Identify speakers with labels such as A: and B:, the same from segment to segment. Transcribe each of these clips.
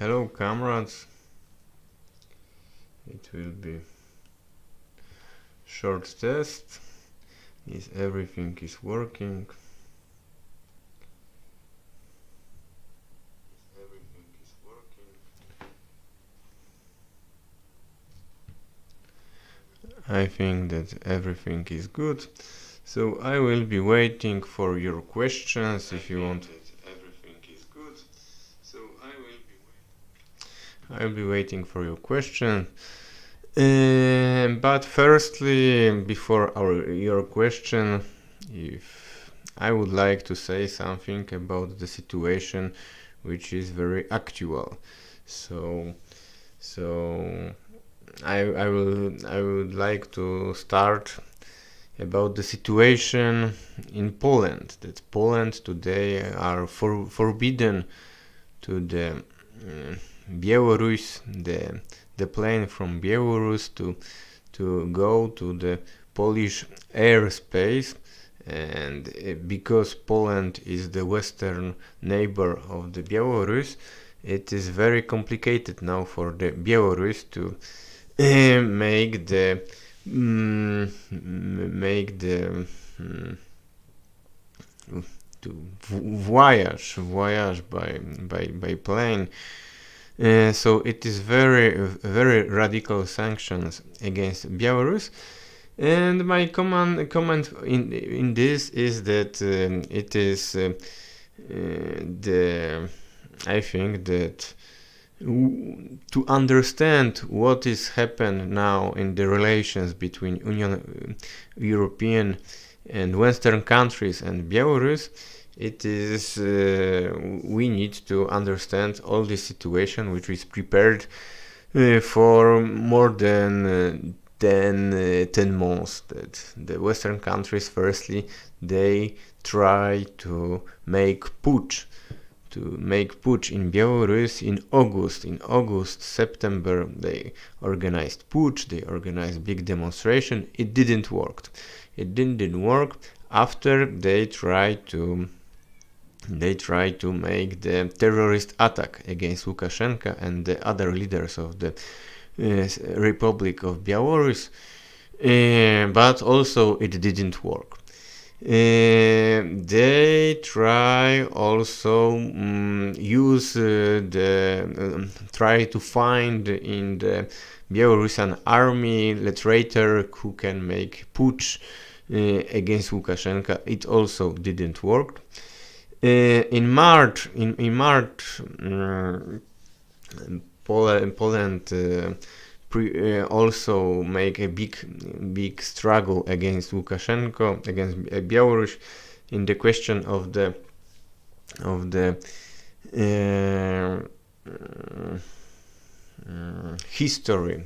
A: Hello comrades, it will be short test. Is everything is working? I think that everything is good. So I will be waiting for your questions if you want. I'll be waiting for your question. But firstly, before your question, if I would like to say something about the situation, which is very actual. So I would like to start about the situation in Poland. That Poland today are forbidden to the Belarus, the plane from Belarus to go to the Polish airspace, and because Poland is the western neighbor of the Belarus, it is very complicated now for the Belarus to make the to voyage by plane. So it is very radical sanctions against Belarus. And my comment in this is that it is I think that to understand what is happened now in the relations between European and Western countries and Belarus, it is we need to understand all this situation, which is prepared for more than 10 months. That the Western countries, firstly, they try to make putsch in Belarus in August, September. They organized putsch, they organized big demonstration. It didn't work. After they tried to make the terrorist attack against Lukashenko and the other leaders of the Republic of Belarus, but also it didn't work. They try also try to find in the Belarusian army a traitor who can make putsch against Lukashenko. It also didn't work. In March, Poland also make a big struggle against Lukashenko, against Belarus, in the question of the history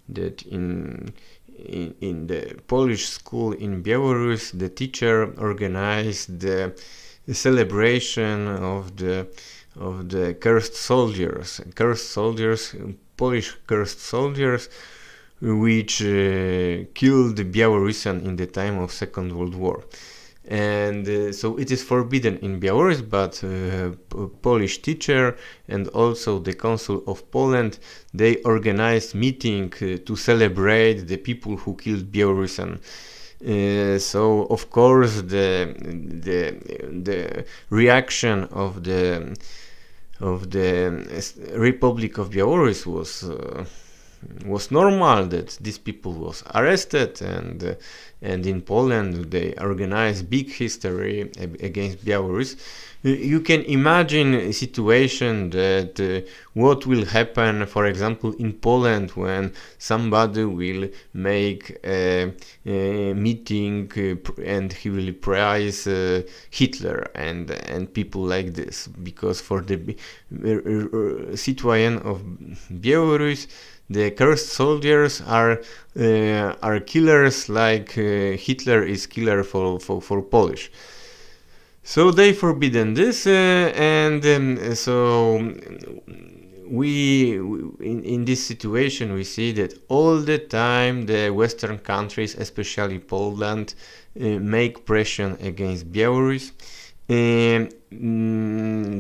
A: that in the Polish school in Belarus, the teacher organized the celebration of the cursed soldiers, Polish cursed soldiers, which killed the Belarusian in the time of Second World War. And so it is forbidden in Belarus, but Polish teacher and also the Council of Poland, they organized meeting to celebrate the people who killed Belarusian. So of course the reaction of the Republic of Belarus was normal, that these people was arrested, and in Poland they organized big history against Belarus. You can imagine a situation that what will happen, for example, in Poland when somebody will make a meeting and he will praise Hitler and people like this, because for the citoyen of Belarus, the cursed soldiers are killers, like Hitler is killer for Polish. So they forbidden this, and so we in this situation we see that all the time the Western countries, especially Poland, make pressure against Belarus.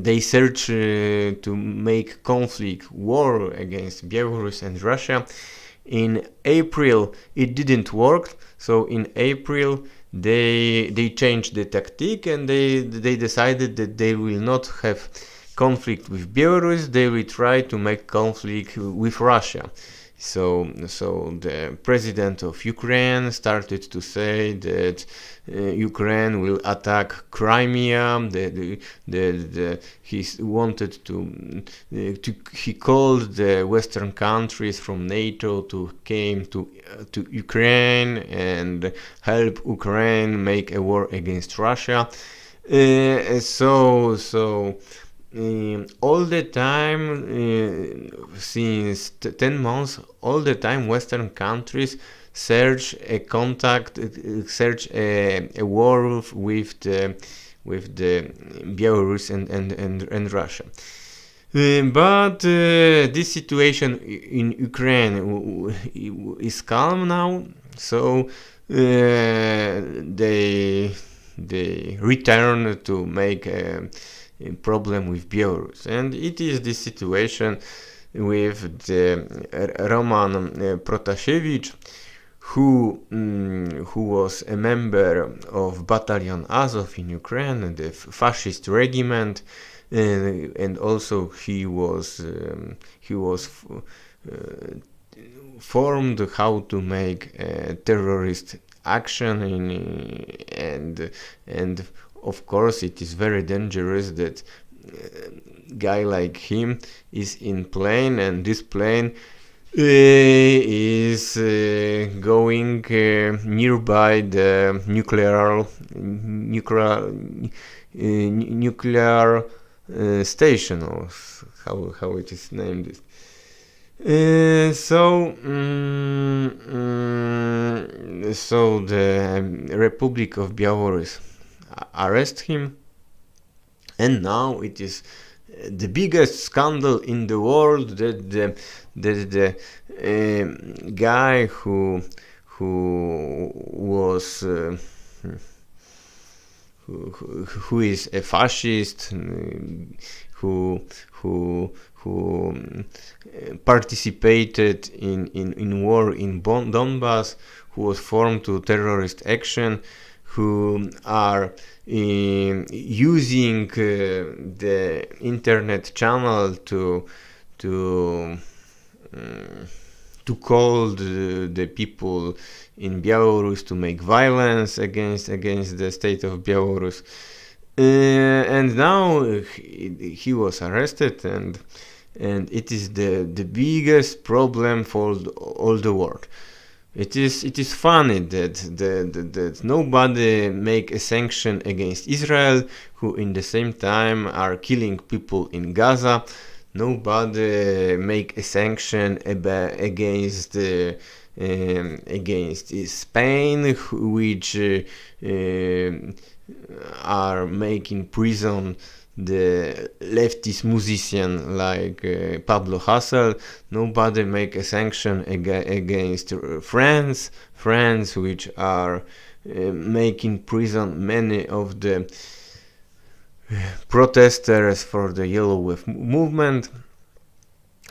A: they search to make conflict, war against Belarus and Russia. In April, it didn't work. So in April, they changed the tactic, and they decided that they will not have conflict with Belarus. They will try to make conflict with Russia. So the president of Ukraine started to say that Ukraine will attack Crimea. He wanted to he called the Western countries from NATO to came to Ukraine and help Ukraine make a war against Russia. All the time, since 10 months, all the time Western countries search a contact, search a war with the Belarus and Russia. But this situation in Ukraine is calm now, so they return to make a problem with Belarus, and it is this situation with the Roman Protasevich, who was a member of Battalion Azov in Ukraine, the fascist regiment, and also he was formed how to make a terrorist action and of course it is very dangerous that guy like him is in plane, and this plane is going nearby the nuclear station, or how it is named. So the Republic of Belarus arrest him, and now it is the biggest scandal in the world that the guy who was who is a fascist, who participated in war in Donbass, who was formed to terrorist action, who are using the internet channel to call the people in Belarus to make violence against the state of Belarus, and now he was arrested, and it is the biggest problem for all the world. It is funny that nobody make a sanction against Israel, who in the same time are killing people in Gaza. Nobody make a sanction against Spain, which are making prison the leftist musician like Pablo Hasél. Nobody make a sanction against France, which are making prison many of the protesters for the Yellow Wave movement.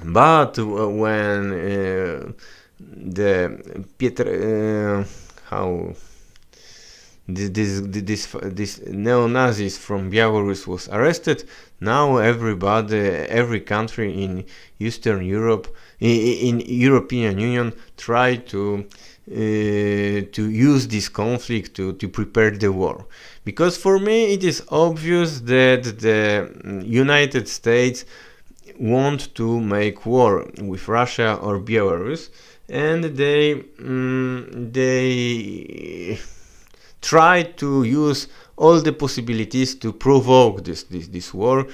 A: But when the this neo-Nazis from Belarus was arrested, now every country in Eastern Europe, in European Union, try to use this conflict to prepare the war. Because for me it is obvious that the United States want to make war with Russia or Belarus, and they try to use all the possibilities to provoke this war,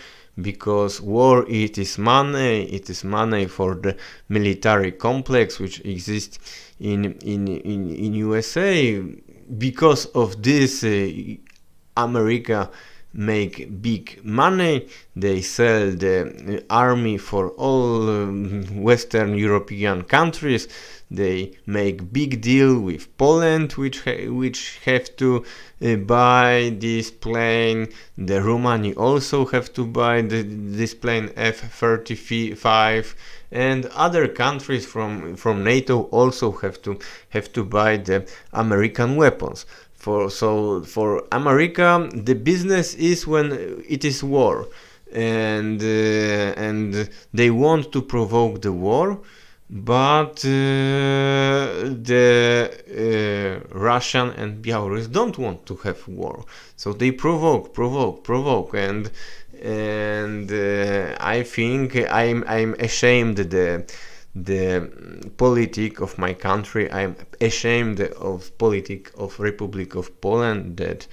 A: because war it is money for the military complex which exists in USA. Because of this, America make big money. They sell the army for all Western European countries. They make big deal with Poland, which have to buy this plane. The Romani also have to buy this plane F-35, and other countries from NATO also have to buy the American weapons. For America, the business is when it is war, and they want to provoke the war. But the Russian and Belarus don't want to have war, so they provoke, and I think I'm ashamed the politic of my country. I'm ashamed of politic of Republic of Poland, that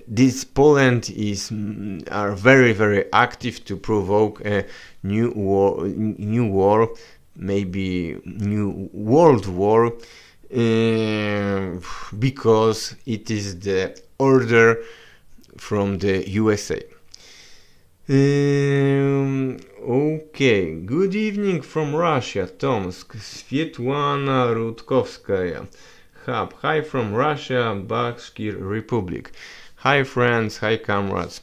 A: this Poland are very active to provoke a new war, maybe new world war, because it is the order from the USA. Okay, good evening from Russia, Tomsk, Svetlana Rudkovskaya. Hi from Russia, Bashkir Republic. Hi friends, hi comrades.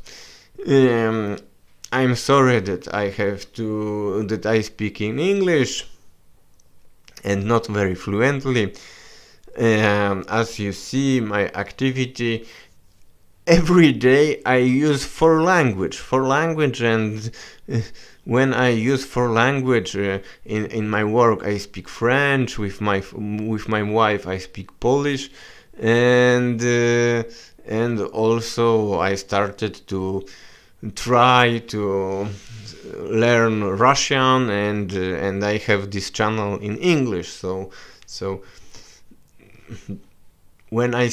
A: I'm sorry that I speak in English and not very fluently. As you see, my activity every day I use four language, and when I use four language in my work, I speak French. With my wife, I speak Polish, and also I started to try to learn Russian, and I have this channel in English. So when I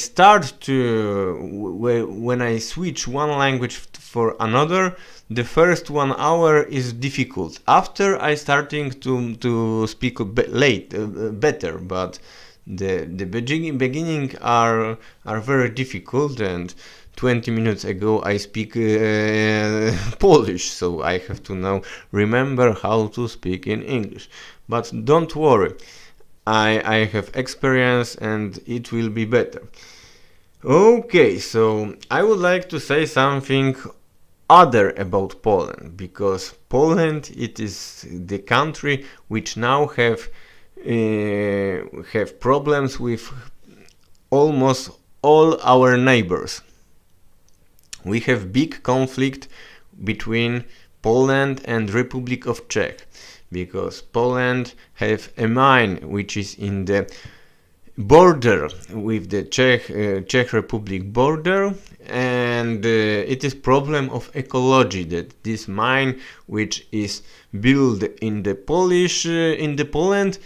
A: when I switch one language for another, the first 1 hour is difficult. After I starting to speak better, but the beginning are very difficult. And 20 minutes ago I speak Polish, so I have to now remember how to speak in English. But don't worry, I have experience and it will be better. Okay, so I would like to say something other about Poland, because Poland, it is the country which now have problems with almost all our neighbors. We have big conflict between Poland and Republic of Czech, because Poland have a mine which is in the border with the Czech Republic border, and it is problem of ecology, that this mine which is built in the Poland,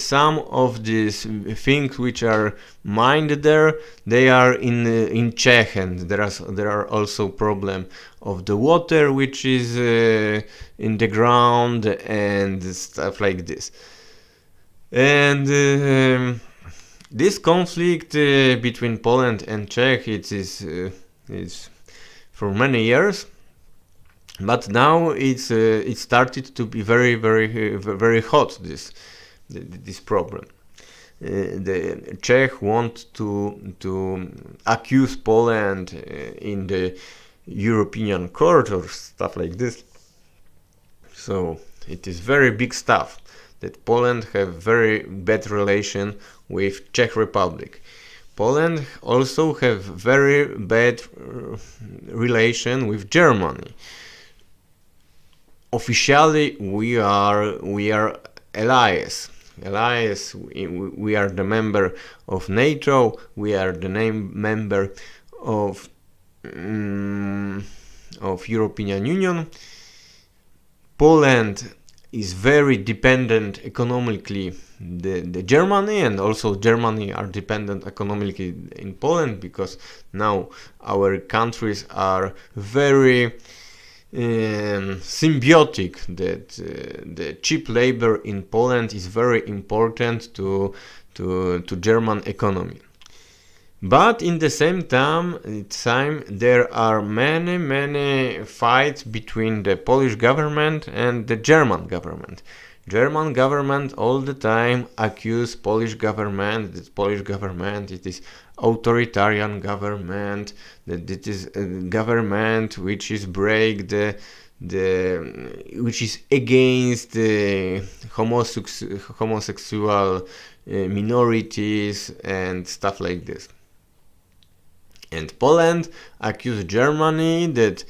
A: some of these things which are mined there, they are in Czech, and there are also problem of the water which is in the ground and stuff like this. And this conflict between Poland and Czech, it is for many years, but now it started to be very hot. This problem. The Czech want to accuse Poland in the European court or stuff like this. So it is very big stuff that Poland have very bad relation with Czech Republic. Poland also have very bad relation with Germany. Officially, we are allies. We are the member of NATO. We are the member of European Union. Poland is very dependent economically the Germany, and also Germany are dependent economically in Poland, because now our countries are very symbiotic, that the cheap labor in Poland is very important to German economy. But in the same time there are many fights between the Polish government and the German government. German government all the time accuse Polish government that Polish government it is authoritarian government, that it is a government which is break the which is against the homosexual minorities and stuff like this. And Poland accused Germany that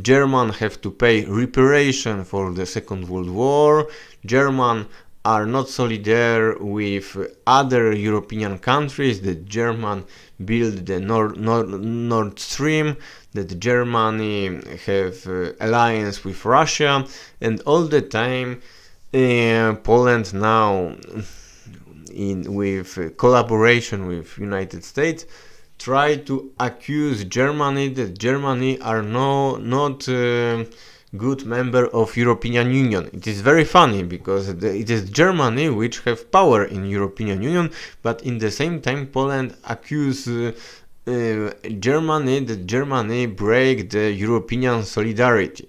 A: Germans have to pay reparation for the Second World War. Germans are not solidarity with other European countries, that Germany built the Nord Stream, that Germany have alliance with Russia, and all the time Poland now with collaboration with United States try to accuse Germany that Germany are not good member of European Union. It is very funny because it is Germany which have power in European Union, but in the same time Poland accuse Germany that Germany break the European solidarity.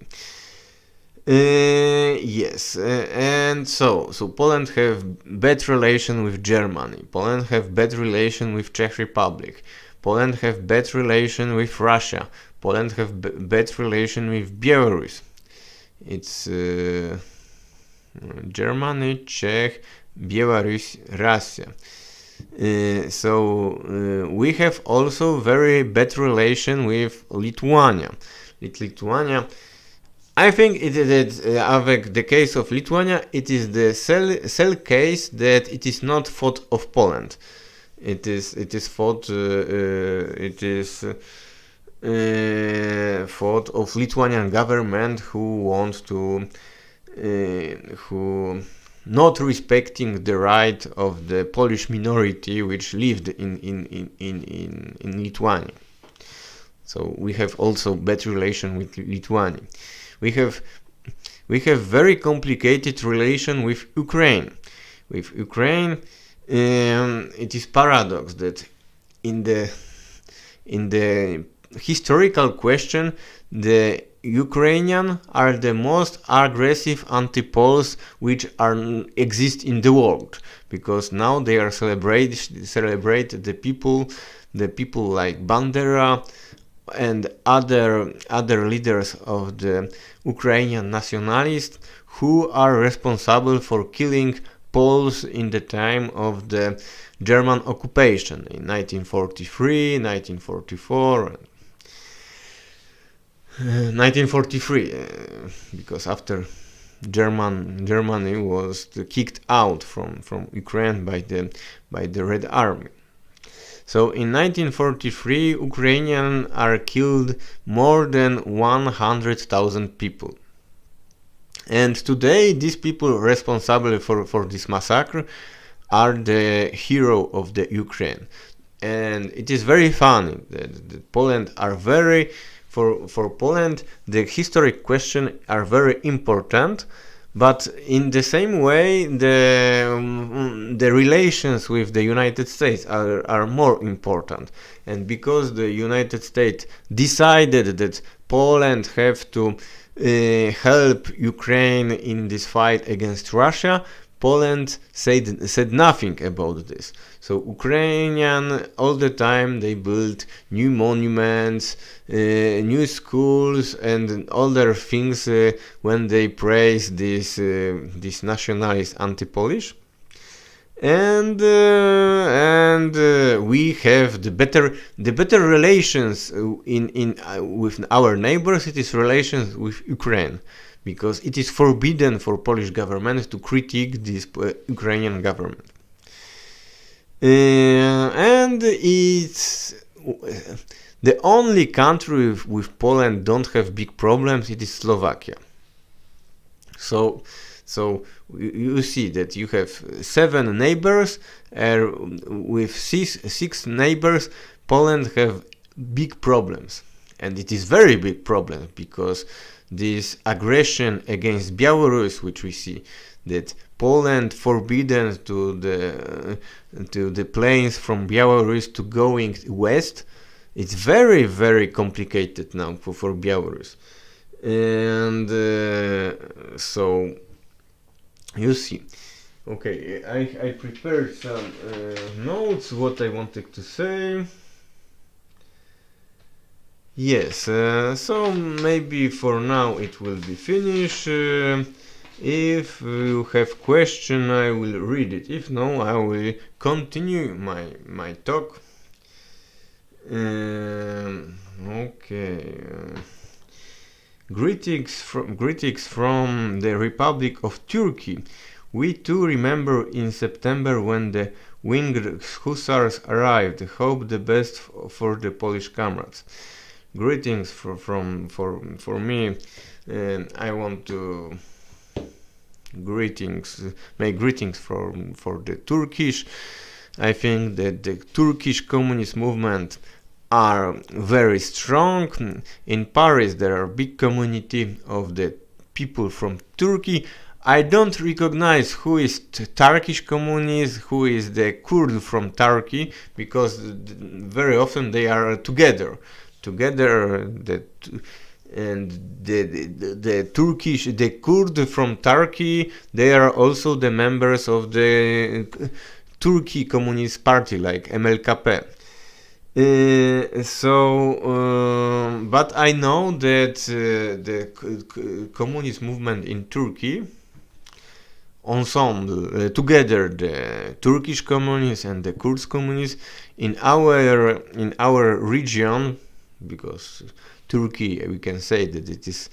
A: Yes, and so Poland have bad relation with Germany. Poland have bad relation with Czech Republic. Poland have bad relation with Russia. Poland have bad relation with Belarus. It's Germany, Czech, Belarus, Russia. We have also very bad relation with Lithuania. Lithuania, I think the case of Lithuania, it is the cell case that it is not fault of Poland. It is fault of Lithuanian government who want to who not respecting the right of the Polish minority which lived in Lithuania. So we have also bad relation with Lithuania. We have very complicated relation with Ukraine. With Ukraine, it is paradox that in the historical question, the Ukrainians are the most aggressive anti-Poles which exist in the world, because now they are celebrate the people like Bandera and other leaders of the Ukrainian nationalists who are responsible for killing Poles in the time of the German occupation in 1943, 1944, 1943, because after Germany was kicked out from Ukraine by the Red Army. So in 1943, Ukrainians are killed more than 100,000 people. And today, these people responsible for this massacre are the hero of the Ukraine. And it is very funny that Poland are very, for Poland, the historic question are very important. But in the same way, the relations with the United States are more important. And because the United States decided that Poland have to help Ukraine in this fight against Russia, Poland said nothing about this. So Ukrainian all the time they built new monuments, new schools, and other things when they praise this nationalist anti-Polish. And we have the better relations with our neighbors. It is relations with Ukraine, because it is forbidden for Polish government to critique this Ukrainian government. And it's the only country with Poland don't have big problems. It is Slovakia. So you see that you have 7 neighbors, with six neighbors, Poland have big problems, and it is very big problem, because this aggression against Belarus, which we see, that Poland forbidden to the planes from Belarus to going west. It's very, very complicated now for Belarus. And so you see. Okay, I prepared some notes, what I wanted to say. Yes, so maybe for now it will be finished. If you have question, I will read it. If no, I will continue my talk. Okay. Greetings from the Republic of Turkey. We too remember in September when the winged hussars arrived. Hope the best for the Polish comrades. Greetings for me. I want to make greetings for the Turkish. I think that the Turkish communist movement are very strong. In Paris there are big community of the people from Turkey. I don't recognize who is Turkish communist, who is the Kurd from Turkey, because very often they are together. And the Kurd from Turkey, they are also the members of the Turkey Communist Party, like MLKP. But I know that the communist movement in Turkey, ensemble, together, the Turkish communists and the Kurds communists in our region, because Turkey, we can say that it is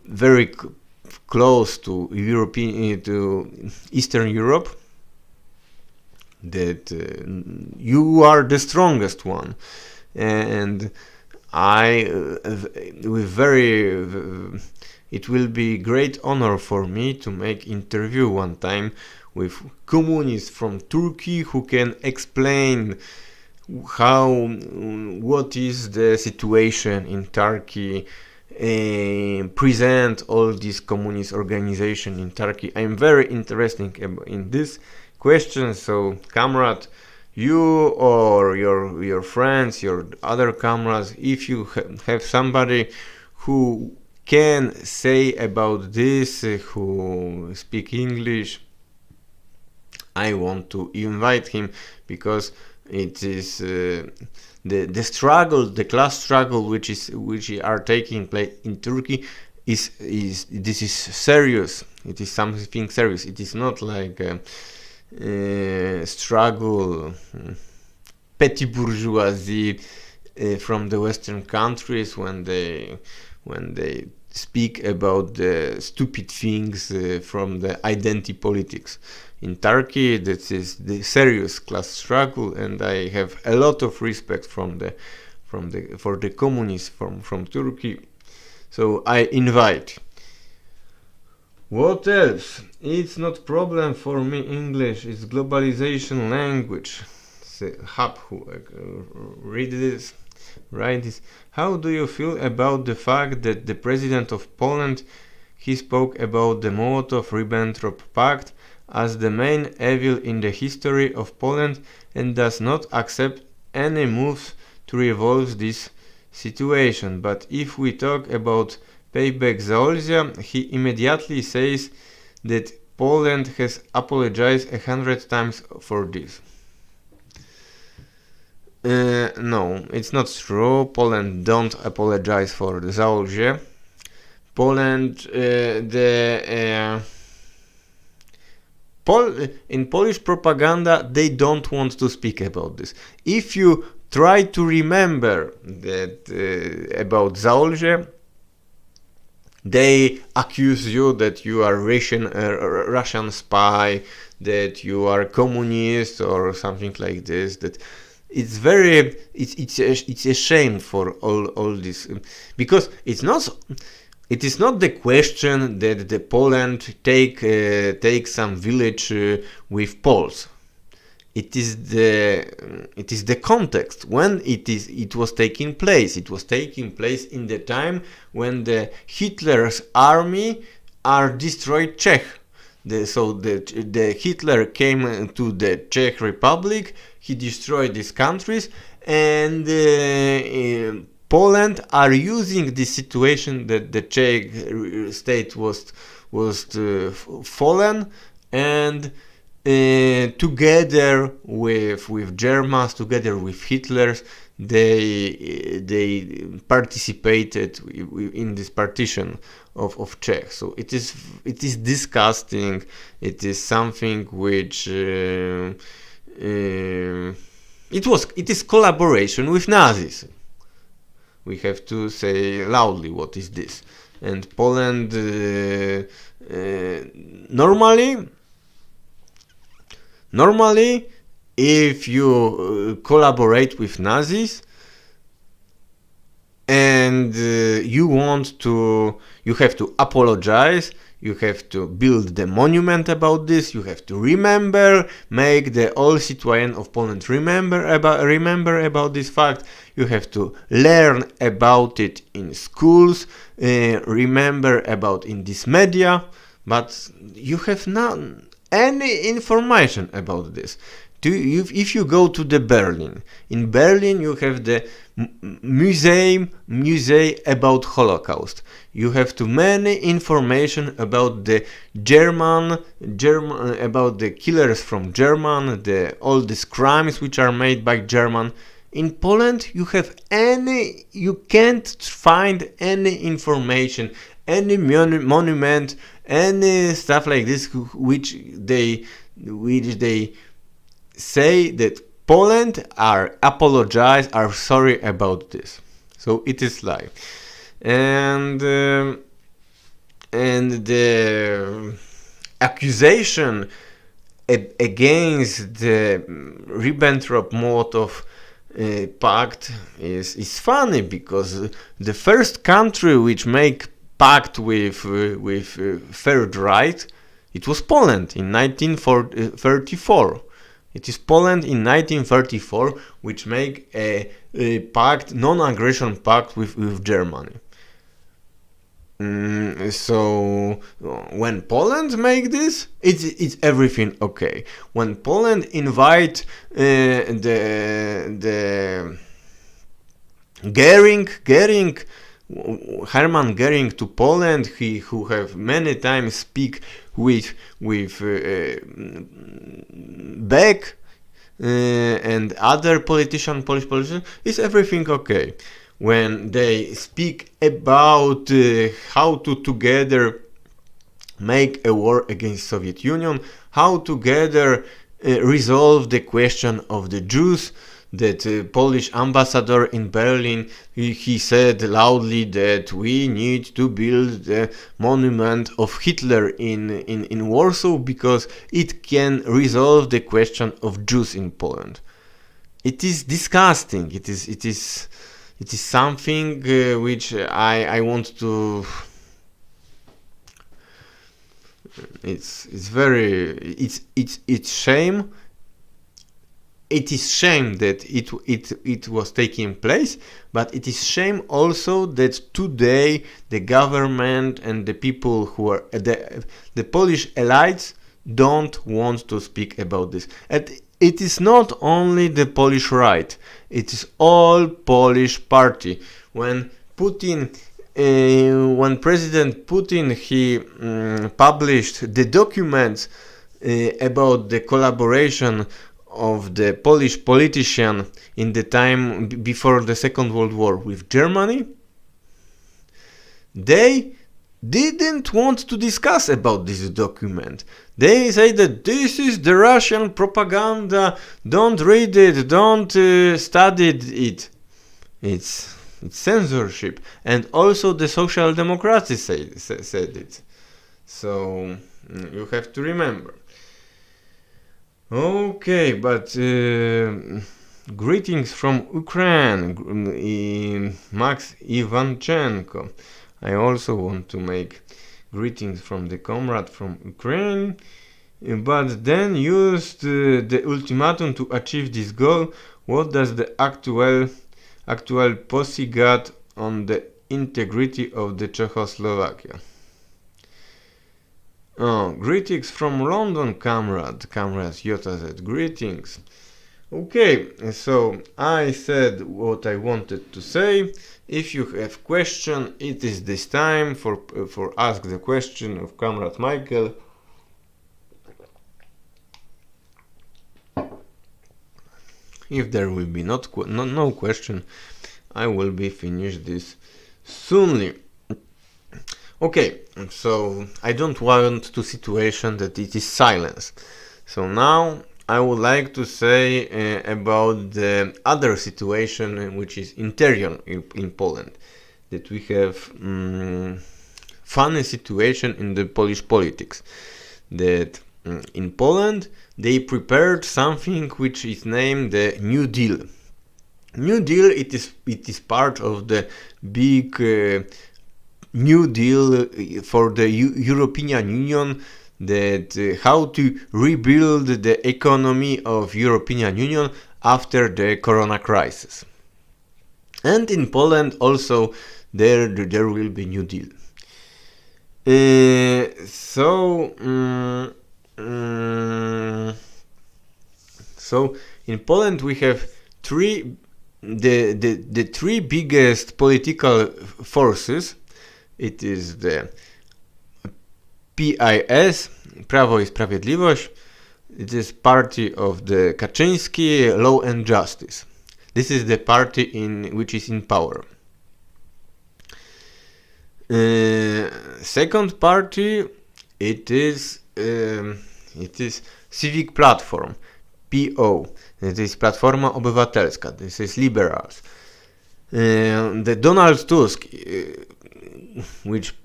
A: very close to Eastern Europe, that you are the strongest one, and it will be great honor for me to make interview one time with communists from Turkey who can explain what is the situation in Turkey, present all these communist organization in Turkey. I'm very interested in this question, so comrade, you or your friends, your other comrades, if you have somebody who can say about this, who speak English, I want to invite him, because it is the struggle, the class struggle which are taking place in Turkey is serious. It is something serious. It is not like struggle, petty bourgeoisie from the Western countries when they speak about the stupid things from the identity politics. In Turkey, this is the serious class struggle, and I have a lot of respect for the communists from Turkey. So I invite. What else? It's not problem for me. English is globalization language. Read this. Write this. How do you feel about the fact that the president of Poland, he spoke about the Molotov-Ribbentrop Pact as the main evil in the history of Poland, and does not accept any moves to resolve this situation? But if we talk about payback Zaolzia, he immediately says that Poland has apologized 100 times for this. No, it's not true. Poland don't apologize for the Zaolzie. Poland, in Polish propaganda, they don't want to speak about this. If you try to remember that about Zaolzie, they accuse you that you are Russian spy, that you are communist or something like this. That it's a shame for all this, because it is not the question that the Poland take some village with Poles. It is the context when it was taking place. It was taking place in the time when the Hitler's army are destroyed Czech. the Hitler came to the Czech Republic. He destroyed these countries, and Poland are using this situation that the Czech state was fallen, and together with Germans, together with Hitlers, they participated in this partition of Czech. So it is disgusting. It is something which it is collaboration with Nazis. We have to say loudly what is this. And Poland normally if you collaborate with Nazis and you have to apologize, you have to build the monument about this, you have to make the all citoyen of Poland remember about this fact, you have to learn about it in schools, remember about in this media, but you have not any information about this. If you go to the Berlin, in Berlin you have the museum about Holocaust. You have too many information about the about the killers from German, all these crimes which are made by German. In Poland, you can't find any information, any monument, any stuff like this, which they say that Poland are sorry about this. So it is lie, and the accusation against the Ribbentrop-Molotov pact is funny, because the first country which make pact with Third Reich, it was Poland in 1934. It is Poland in 1934 which make a pact, non-aggression pact with Germany. So when Poland make this, it's everything okay. When Poland invite the Hermann Göring to Poland, who have many times speak with Beck and other Polish politicians, is everything okay. When they speak about how to together make a war against Soviet Union, how together resolve the question of the Jews, that Polish ambassador in Berlin, he said loudly that we need to build the monument of Hitler in Warsaw, because it can resolve the question of Jews in Poland. It is disgusting. It is something which I want to. It's shame. It is shame that it was taking place, but it is shame also that today the government and the people who are the Polish elites don't want to speak about this. And it is not only the Polish right; it is all Polish party. When President Putin published the documents about the collaboration of the Polish politician in the time before the Second World War with Germany, they didn't want to discuss about this document. They say that this is the Russian propaganda, don't read it, don't study it. It's censorship. And also the Social Democrats said it. So you have to remember. Okay, but greetings from Ukraine, Max Ivanchenko. I also want to make greetings from the comrade from Ukraine, but then used the ultimatum to achieve this goal. What does the actual policy got on the integrity of the Czechoslovakia? Greetings from London, comrade Jota said greetings. Okay, so I said what I wanted to say. If you have question, it is this time for ask the question of comrade Michael. If there will be no question, I will be finished this soonly. Okay, so I don't want to situation that it is silence. So now I would like to say about the other situation which is interior in Poland. That we have funny situation in the Polish politics. That in Poland they prepared something which is named the New Deal. New Deal, it is part of the big New Deal for the European Union, that how to rebuild the economy of European Union after the Corona crisis. And in Poland also there will be New Deal. So in Poland we have the three biggest political forces. It is the PiS, Prawo i Sprawiedliwość. It is party of the Kaczyński, Law and Justice. This is the party which is in power. Second party, it is Civic Platform, PO. It is Platforma Obywatelska. This is liberals. The Donald Tusk, which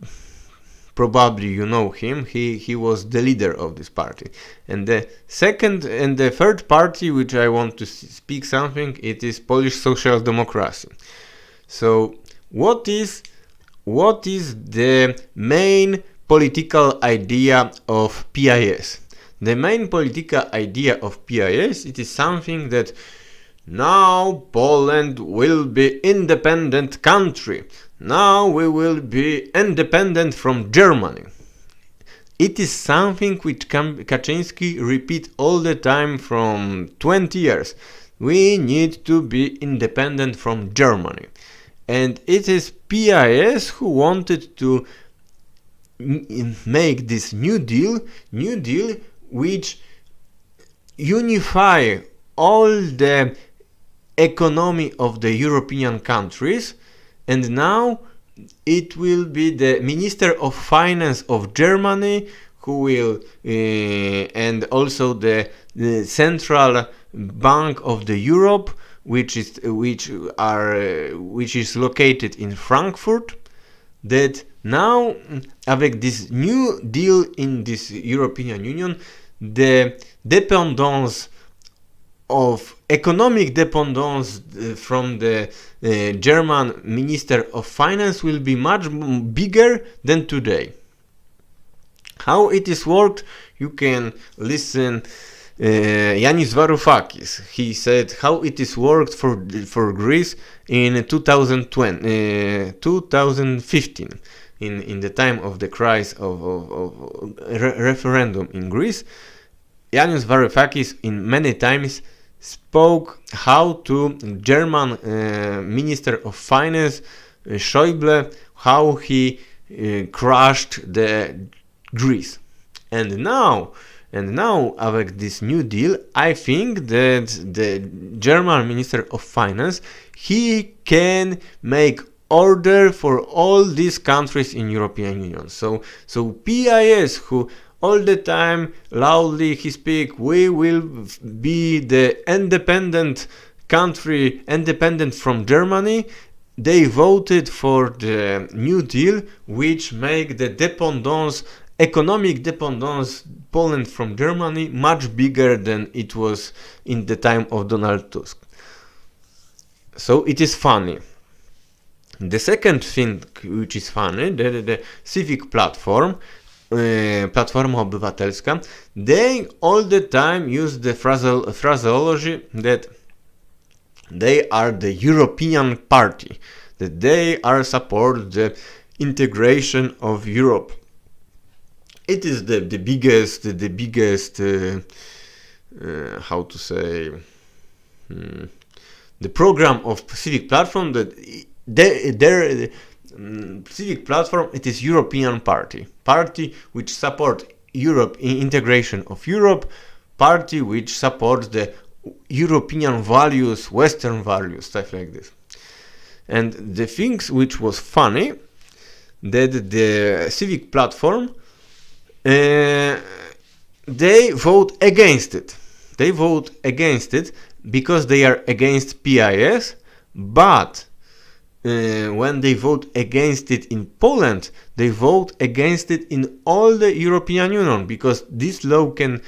A: probably you know him, he was the leader of this party. And the second and the third party which I want to speak something, it is Polish Social Democracy. So what is the main political idea of PiS? The main political idea of PiS, it is something that now Poland will be independent country. Now we will be independent from Germany. It is something which Kaczynski repeat all the time from 20 years. We need to be independent from Germany. And it is PiS who wanted to make this New Deal which unify all the economy of the European countries, and now it will be the Minister of Finance of Germany who will and also the Central Bank of the Europe, which is located in Frankfurt. That now, avec this new deal in this European Union, the dependence of economic dependence from the German Minister of Finance will be much bigger than today. How it is worked, you can listen Yanis Varoufakis. He said how it is worked for Greece in 2015, in the time of the crisis of referendum in Greece. Yanis Varoufakis in many times spoke how to German Minister of Finance Schäuble, how he crushed the Greece. And now avec this New Deal, I think that the German Minister of Finance, he can make order for all these countries in European Union. So PiS, who all the time loudly he speak, we will be the independent country, independent from Germany. They voted for the New Deal, which make the economic dependence Poland from Germany much bigger than it was in the time of Donald Tusk. So it is funny. The second thing which is funny, the Civic Platform, Platforma Obywatelska, they all the time use the phraseology that they are the European party, that they are support the integration of Europe. it is the biggest how to say, the program of civic platform that their civic platform, it is European party which support Europe, integration of Europe, party which supports the European values, Western values, stuff like this. And the things which was funny, that the civic platform, they vote against it. They vote against it because they are against PIS, but when they vote against it in Poland, they vote against it in all the European Union, because this law can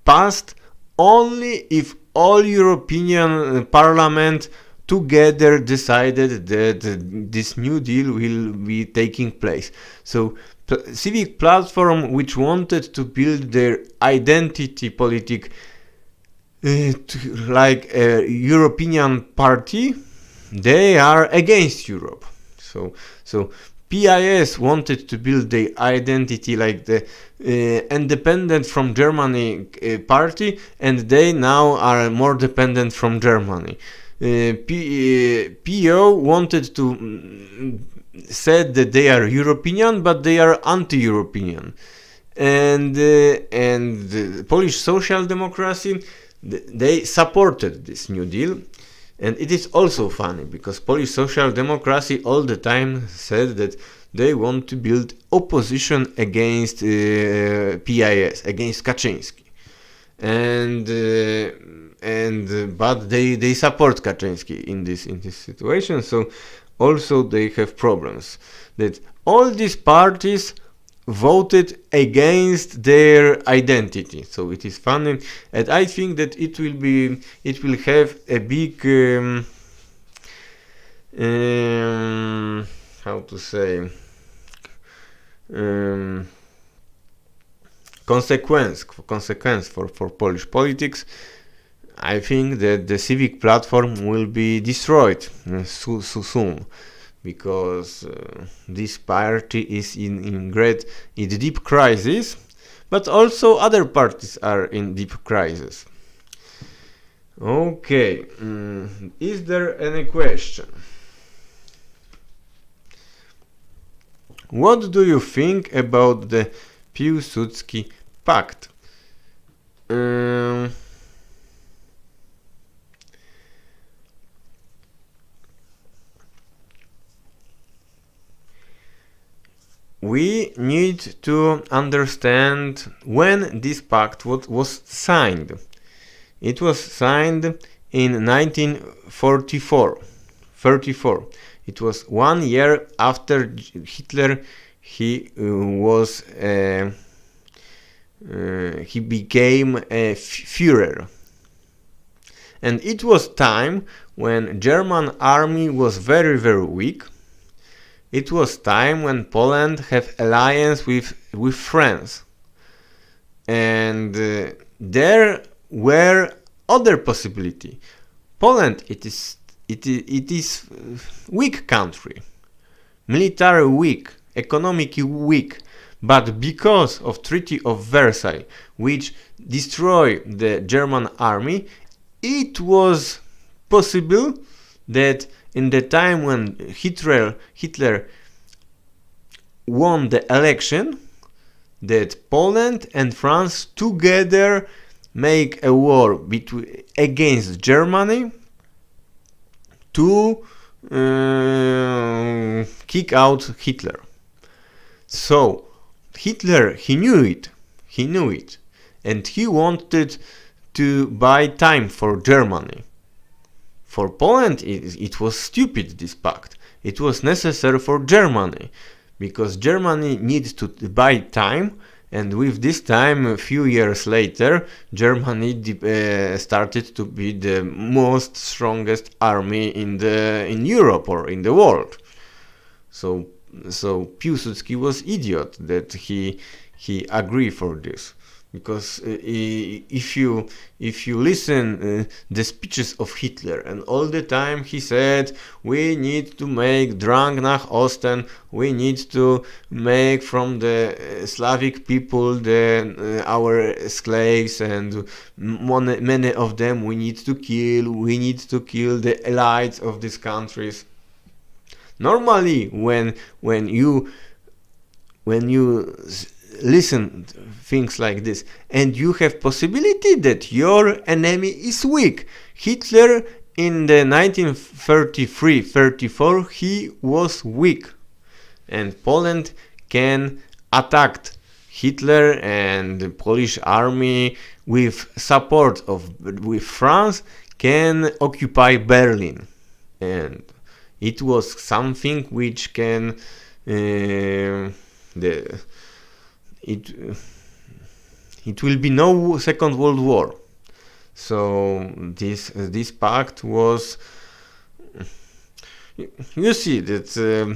A: passed only if all European Parliament together decided that this New Deal will be taking place. So civic platform which wanted to build their identity politic like a European party, they are against Europe. So PIS wanted to build their identity like the independent from Germany party, and they now are more dependent from Germany. PO wanted to said that they are European, but they are anti-European, and Polish Social Democracy, they supported this New Deal. And it is also funny because Polish Social Democracy all the time said that they want to build opposition against PIS, against Kaczynski, but they support Kaczynski in this situation. So also they have problems that all these parties voted against their identity. So it is funny, and I think that it will have a big how to say, consequence for Polish politics. I think that the civic platform will be destroyed so soon, because this party is in deep crisis, but also other parties are in deep crisis. Okay, is there any question? What do you think about the Piłsudski Pact? We need to understand when this pact was signed. It was signed in 1934. It was 1 year after Hitler he became a Führer. And it was time when German army was very, very weak. It was time when Poland had alliance with France, and there were other possibility. Poland, it is weak country, military weak, economically weak, but because of Treaty of Versailles, which destroyed the German army, it was possible that in the time when Hitler won the election, that Poland and France together make a war against Germany to kick out Hitler. So Hitler, he knew it, and he wanted to buy time for Germany. For Poland, it was stupid, this pact. It was necessary for Germany, because Germany needs to buy time, and with this time, a few years later, Germany started to be the most strongest army in Europe or in the world. So Piłsudski was idiot that he agreed for this, because if you listen the speeches of Hitler, and all the time he said we need to make Drang nach Osten, we need to make from the Slavic people our slaves, and many of them we need to kill the elites of these countries. Normally when you listen things like this, and you have possibility that your enemy is weak. Hitler in the 1933-34 he was weak, and Poland can attack Hitler and the Polish army with support with France can occupy Berlin, and it was something which can it will be no Second World War. So this pact was, you see that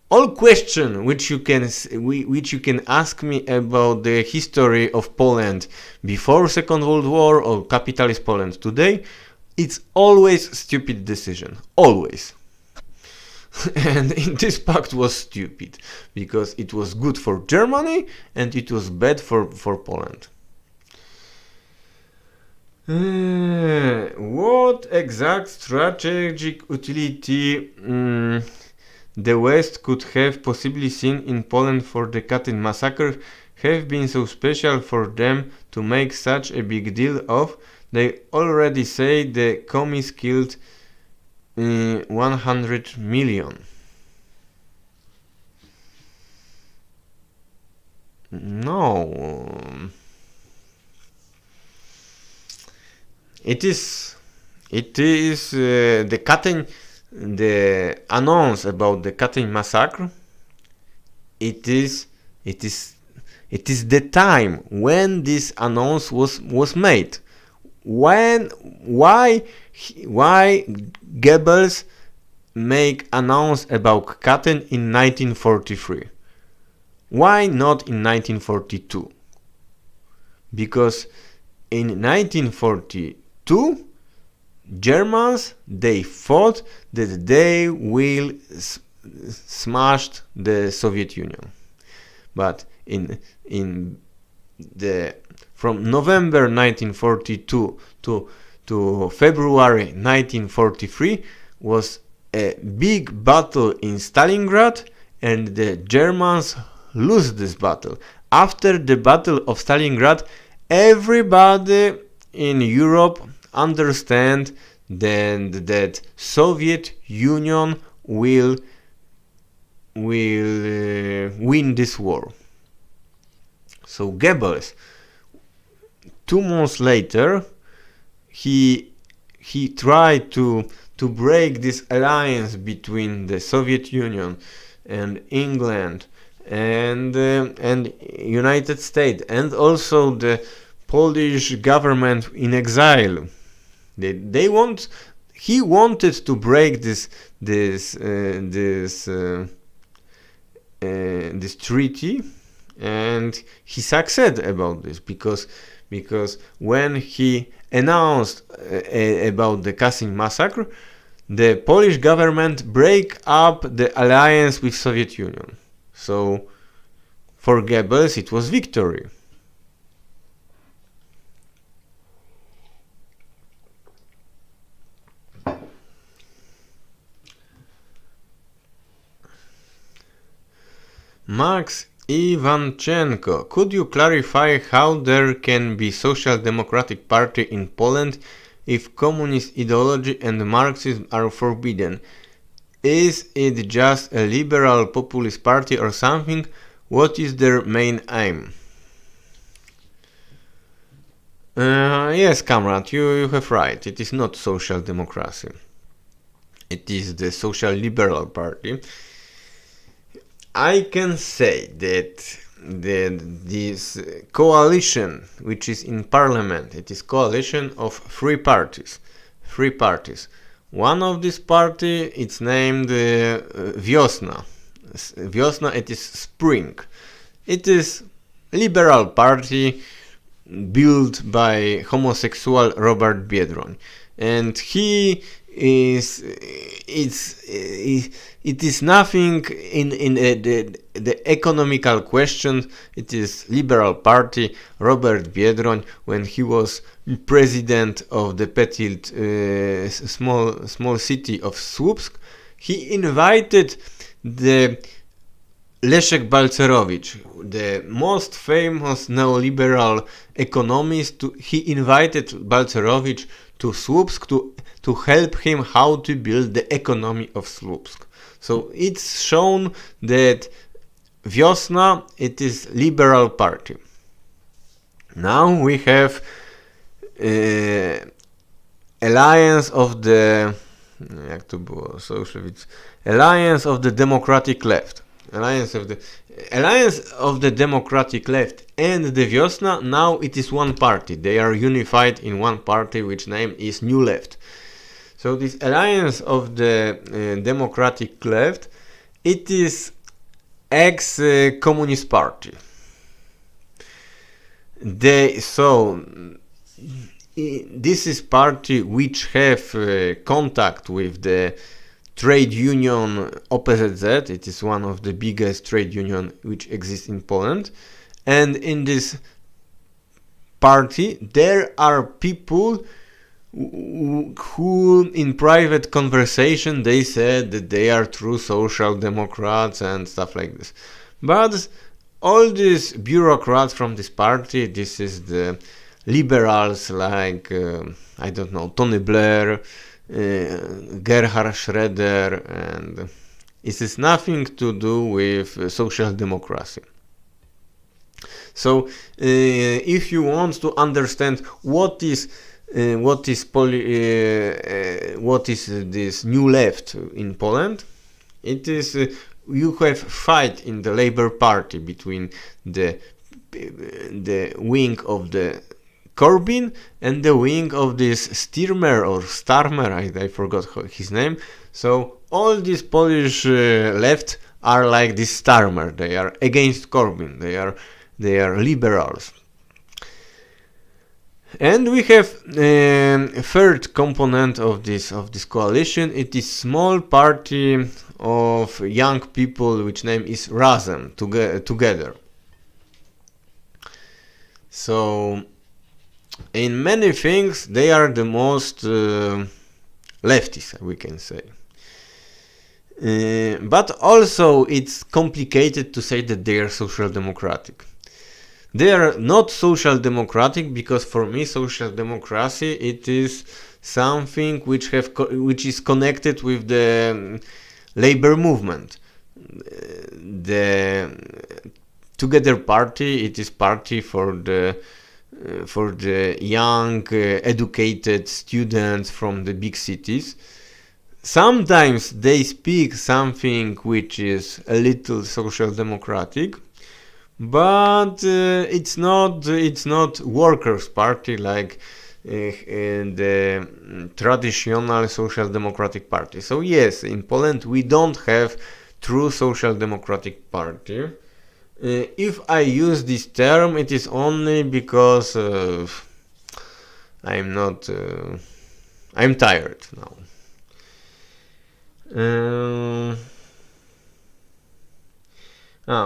A: all question which you can ask me about the history of Poland before Second World War or capitalist Poland today, it's always stupid decision, always. And this pact was stupid because it was good for Germany and it was bad for Poland. What exact strategic utility the West could have possibly seen in Poland for the Katyn massacre have been so special for them to make such a big deal of? They already say the commies killed 100 million. No. It is the Katyn, the announce about the Katyn massacre. It is the time when this announce was made. Why Goebbels make announce about Katyn in 1943? Why not in 1942? Because in 1942 Germans they thought that they will smash the Soviet Union, but from November 1942 to February 1943 was a big battle in Stalingrad, and the Germans lose this battle. After the Battle of Stalingrad, everybody in Europe understand then that Soviet Union will win this war. So Goebbels, 2 months later, he tried to break this alliance between the Soviet Union and England and United States, and also the Polish government in exile. He wanted to break this treaty, and he succeeded about this because when he announced about the Katyn massacre, the Polish government break up the alliance with Soviet Union. So for Goebbels it was victory. Max Ivanchenko, could you clarify how there can be Social Democratic Party in Poland if communist ideology and Marxism are forbidden? Is it just a liberal populist party or something? What is their main aim? Yes, comrade, you have right. It is not social democracy. It is the Social Liberal Party. I can say that this coalition, which is in parliament, it is coalition of three parties. One of this party, it's named Wiosna. Wiosna, it is spring. It is liberal party built by homosexual Robert Biedroń, and he is it is nothing in the economical question. It is liberal party. Robert Biedroń, when he was president of the petty small city of Słupsk, he invited the Leszek Balcerowicz, the most famous neoliberal economist. He invited Balcerowicz to Słupsk to help him how to build the economy of Słupsk. So it's shown that Wiosna, it is liberal party. Now we have alliance of the alliance of the democratic left. Alliance of the democratic left and the Wiosna, now it is one party. They are unified in one party, which name is New Left. So this alliance of the democratic left, it is ex-communist party. This is party which have contact with the trade union OPZZ. It is one of the biggest trade union which exists in Poland, and in this party there are people who in private conversation they said that they are true social democrats and stuff like this. But all these bureaucrats from this party, this is the liberals like I don't know, Tony Blair, Gerhard Schroeder, and it has nothing to do with social democracy. So if you want to understand what is this new left in Poland, it is you have fight in the Labour Party between the wing of the Corbyn and the wing of this Starmer, I forgot his name. So all these Polish left are like this Starmer. They are against Corbyn. They are liberals. And we have a third component of this coalition. It is small party of young people, which name is Razem, together. So in many things they are the most leftist, we can say. But also it's complicated to say that they are social democratic. They are not social democratic because for me social democracy it is something which is connected with the labor movement. The Together Party, it is party for the young educated students from the big cities. Sometimes they speak something which is a little social democratic, but it's not workers' party like the traditional social democratic party. So yes, in Poland we don't have true social democratic party. If I use this term, it is only because I'm tired now.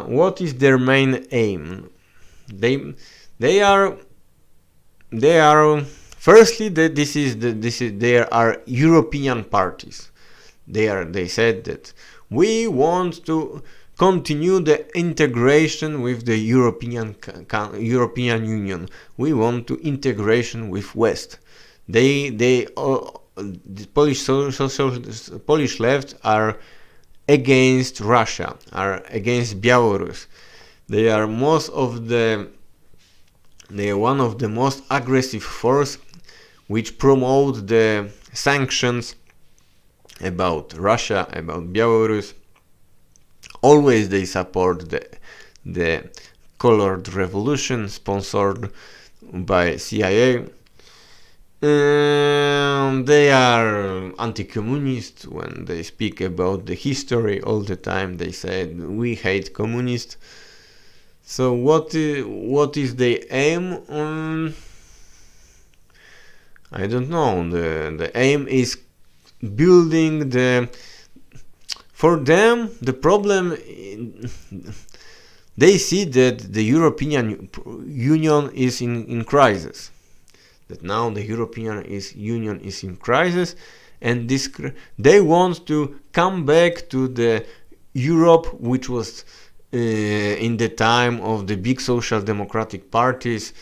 A: What is their main aim? They are firstly that there are European parties. They said that we want to continue the integration with the European Union. We want to integration with West. The Polish left are against Russia, are against Belarus. They are one of the most aggressive force which promote the sanctions about Russia, about Belarus. Always they support the colored revolution sponsored by CIA. They are anti-communist. When they speak about the history all the time, they say we hate communists. So what is the aim? I don't know. The aim is building the. For them, the problem. They see that the European Union is in crisis. That now the European Union is in crisis, and they want to come back to the Europe which was in the time of the big social democratic parties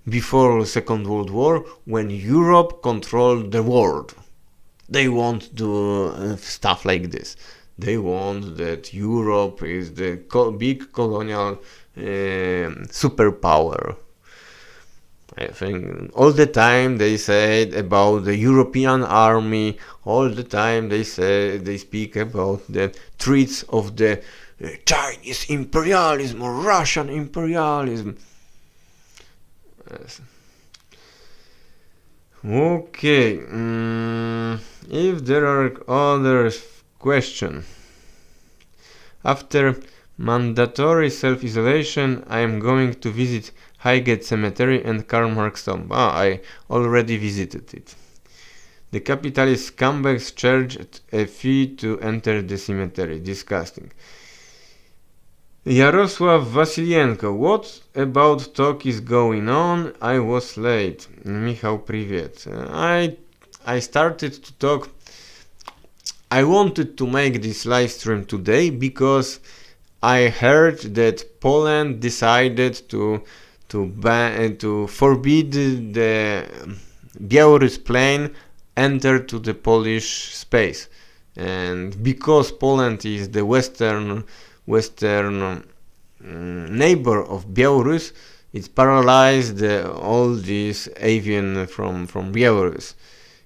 A: before the Second World War, when Europe controlled the world. They want to do stuff like this. They want that Europe is the big colonial superpower. I think all the time they said about the European army. All the time they speak about the threats of the Chinese imperialism or Russian imperialism. Yes. Okay. If there are other questions. After mandatory self-isolation, I am going to visit Highgate Cemetery and Karl Marx tomb. I already visited it. The capitalist scumbags charged a fee to enter the cemetery. Disgusting. Jarosław Wasilienko. What about talk is going on? I was late. Michał, привет. I started to talk. I wanted to make this live stream today because I heard that Poland decided to forbid the Belarus plane enter to the Polish space, and because Poland is the western neighbor of Belarus, it's paralyzed all this aviation from Belarus.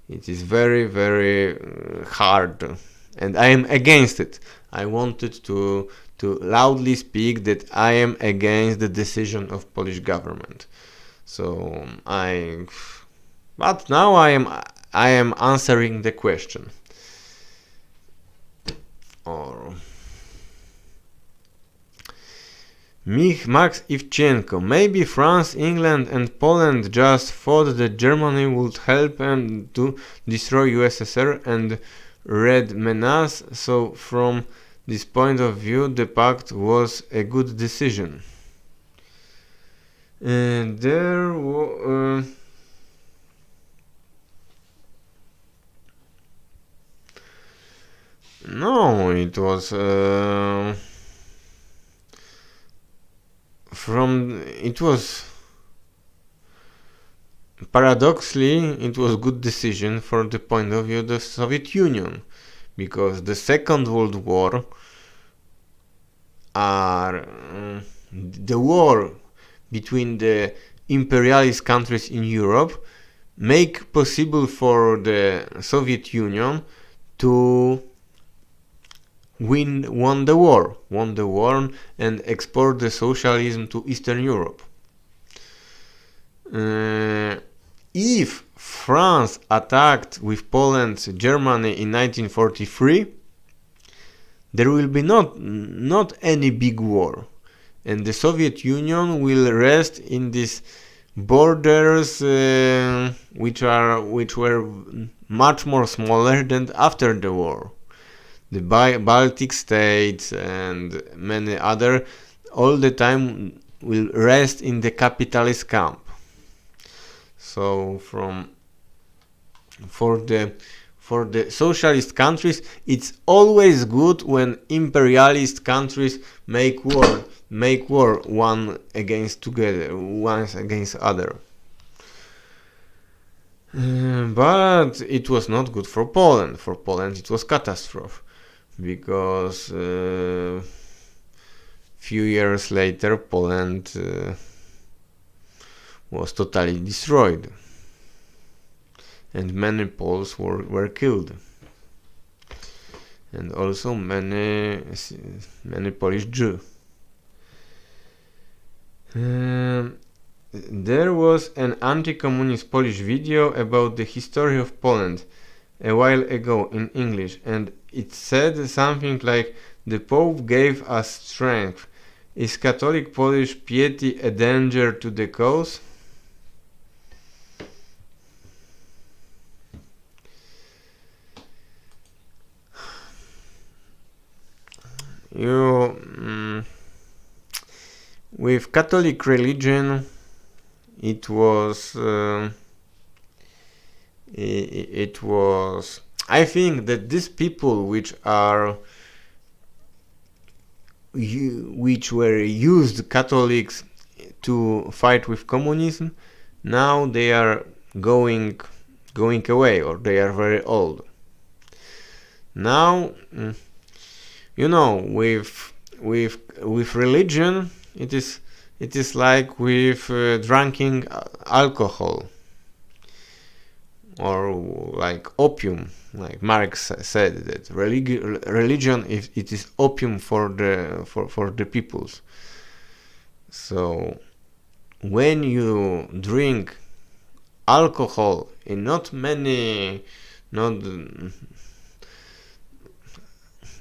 A: It is very, very hard, and I am against it. I wanted to loudly speak that I am against the decision of Polish government. So but now I am answering the question. Or Max Ivchenko. Maybe France, England and Poland just thought that Germany would help them to destroy USSR and Red Menace, so from this point of view the pact was a good decision. And there no, it was paradoxically it was good decision for the point of view of the Soviet Union, because the Second World War the war between the imperialist countries in Europe make possible for the Soviet Union to won the war and export the socialism to Eastern Europe. If France attacked with Poland Germany in 1943, there will be not any big war, and the Soviet Union will rest in these borders which were much more smaller than after the war. The Baltic states and many other all the time will rest in the capitalist camp. So for the socialist countries, it's always good when imperialist countries make war one against other. But it was not good for Poland. For Poland it was catastrophe, because few years later Poland was totally destroyed, and many Poles were killed, and also many Polish Jews. There was an anti-communist Polish video about the history of Poland a while ago in English, and it said something like, "The Pope gave us strength. Is Catholic Polish piety a danger to the cause? With Catholic religion, it was I think that these people which were used Catholics to fight with communism, now they are going away, or they are very old. Now, with religion, it is like with drinking alcohol, or like opium. Like Marx said, that religion it is opium for the peoples. So when you drink alcohol in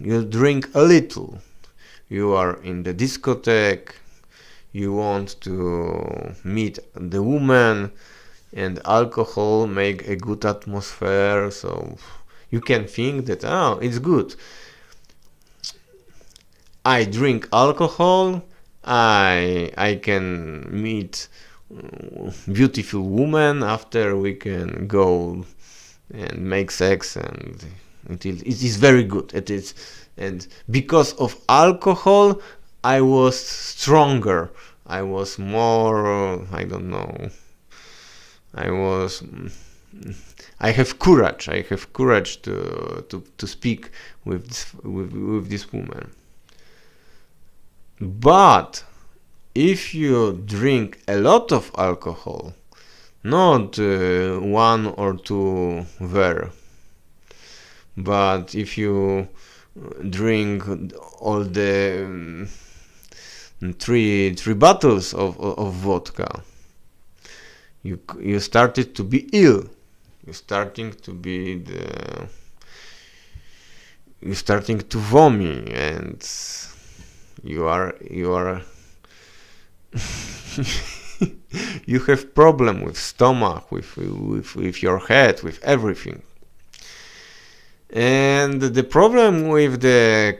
A: you drink a little, you are in the discotheque, you want to meet the woman, and alcohol make a good atmosphere, so you can think that it's good. I drink alcohol, I can meet beautiful woman, after we can go and make sex, and it is very good. It is, and because of alcohol, I was stronger. I was more. I don't know. I have courage. I have courage to speak with this woman. But if you drink a lot of alcohol, not 1 or 2 ver, but if you drink all the 3 bottles of vodka, you started to be ill. You're starting to vomit, and you are you have problem with stomach, with your head, with everything. And the problem with the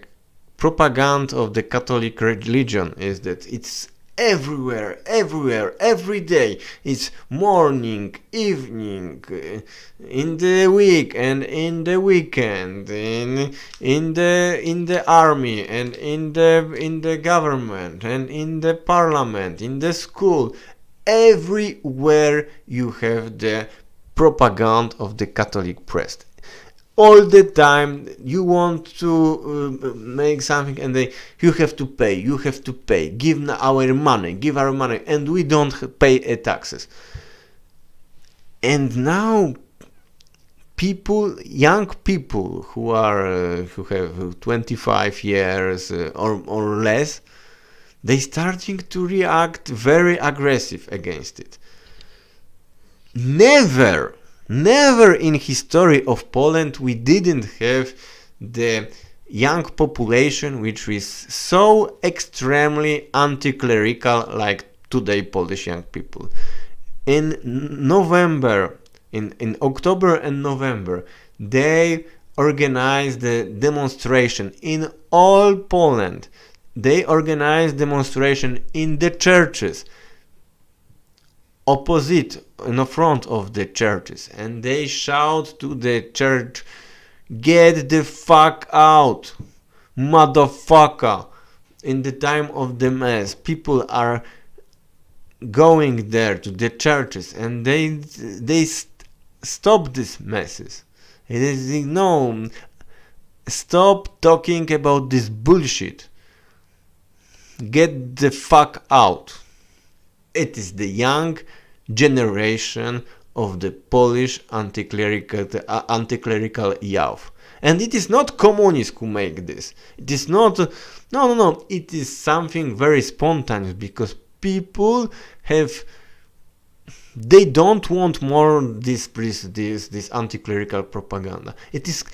A: propaganda of the Catholic religion is that it's everywhere, every day. It's morning, evening, in the week and in the weekend, in the army, and in the government, and in the parliament, in the school. Everywhere you have the propaganda of the Catholic press. All the time you want to make something, and you have to pay, give our money, and we don't pay taxes. And now young people who have 25 years or less, they starting to react very aggressive against it. Never in history of Poland we didn't have the young population which is so extremely anti-clerical like today Polish young people. In October and November, they organized the demonstration in all Poland. They organized demonstration in the churches, opposite, in front of the churches, and they shout to the church, "Get the fuck out, motherfucker!" In the time of the mass, people are going there to the churches, and they stop these masses. No, stop talking about this bullshit. Get the fuck out. It is the young generation of the Polish anti-clerical youth. And it is not communists who make this. It is not... No. It is something very spontaneous, because people they don't want more this anti-clerical propaganda. It is